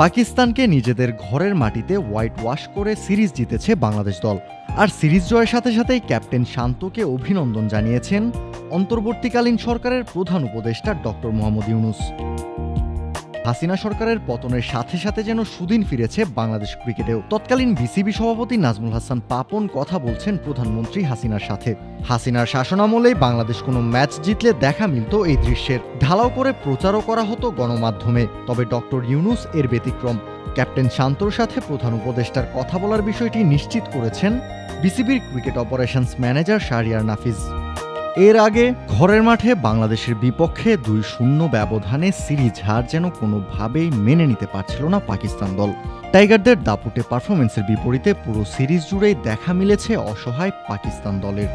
পাকিস্তানকে নিজেদের ঘরের মাটিতে হোয়াইট ওয়াশ করে সিরিজ জিতেছে বাংলাদেশ দল। আর সিরিজ জয়ের সাথে সাথেই ক্যাপ্টেন শান্তকে অভিনন্দন জানিয়েছেন অন্তর্বর্তীকালীন সরকারের প্রধান উপদেষ্টা ডক্টর মোহাম্মদ ইউনূস। হাসিনা সরকারের পতনের সাথে সাথে যেন সুদিন ফিরেছে বাংলাদেশ ক্রিকেটেও। তৎকালীন বিসিবি সভাপতি নাজমুল হাসান পাপন কথা বলছেন প্রধানমন্ত্রী হাসিনার সাথে। হাসিনার শাসনামলেই বাংলাদেশ কোনো ম্যাচ জিতলে দেখা মিলত এই দৃশ্যের, ঢালাও করে প্রচারও করা হতো গণমাধ্যমে। তবে ডক্টর ইউনূস এর ব্যতিক্রম। ক্যাপ্টেন শান্তর সাথে প্রধান উপদেষ্টার কথা বলার বিষয়টি নিশ্চিত করেছেন বিসিবির cricket operations manager Shahriar Nafiz. এর আগে ঘরের মাঠে বাংলাদেশের বিপক্ষে 2-0 ব্যবধানে সিরিজ হার যেন কোনোভাবেই মেনে নিতে পারছিল না পাকিস্তান দল। টাইগারদের দাপুটে পারফরমেন্সের বিপরীতে পুরো সিরিজ জুড়েই দেখা মিলেছে অসহায় পাকিস্তান দলের।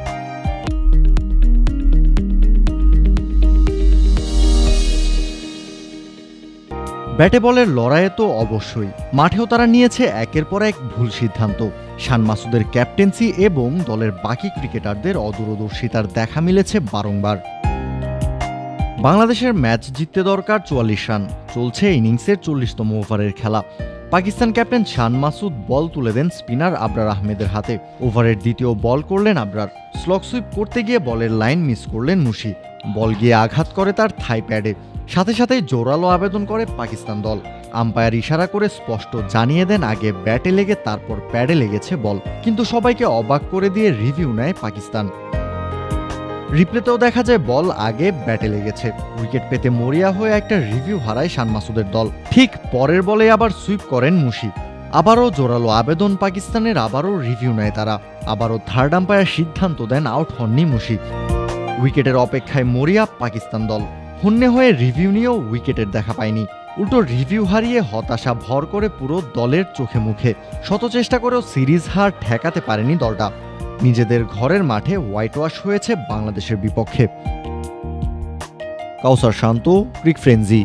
ব্যাটে বলের লড়াইয়ে তো অবশ্যই, মাঠেও তারা নিয়েছে একের পর এক ভুল সিদ্ধান্ত। শান মাসুদের ক্যাপ্টেন্সি এবং দলের বাকি ক্রিকেটারদের অদূরদর্শিতার দেখা মিলেছে বারংবার। বাংলাদেশের ম্যাচ জিততে দরকার 44 রান, চলছে ইনিংসের 40তম ওভারের খেলা। পাকিস্তান ক্যাপ্টেন শান মাসুদ বল তুলে দেন স্পিনার আবরার আহমেদের হাতে। ওভারের দ্বিতীয় বল করলেন আবরার। স্লগ সুইপ করতে গিয়ে বলের লাইন মিস করলেন মুশি। বল গিয়ে আঘাত করে তার থাই প্যাডে। সাথে সাথেই জোরালো আবেদন করে পাকিস্তান দল। আম্পায়ার ইশারা করে স্পষ্ট জানিয়ে দেন আগে ব্যাটে লেগে তারপর প্যাডে লেগেছে বল। কিন্তু সবাইকে অবাক করে দিয়ে রিভিউ নেয় পাকিস্তান। রিপ্লেতেও দেখা যায় বল আগে ব্যাটে লেগেছে। উইকেট পেতে মরিয়া হয়ে একটা রিভিউ হারায় শান মাসুদের দল। ঠিক পরের বলে আবার সুইপ করেন মুশি। আবারও জোরালো আবেদন পাকিস্তানের, আবারও রিভিউ নেয় তারা। আবারও থার্ড আম্পায়ার সিদ্ধান্ত দেন আউট হননি মুশি। উইকেটের অপেক্ষায় মরিয়া পাকিস্তান দল। হন্যে হয়ে রিভিউ নিয়েও উইকেটের দেখা পায়নি। উল্টো রিভিউ হারিয়ে হতাশা ভর করে পুরো দলের চোখে মুখে। শত চেষ্টা করেও সিরিজ হার ঠেকাতে পারেনি দলটা। নিজেদের ঘরের মাঠে হোয়াইট ওয়াশ হয়েছে বাংলাদেশের বিপক্ষে। কাউসার শান্ত, ক্রিক ফ্রেঞ্জি।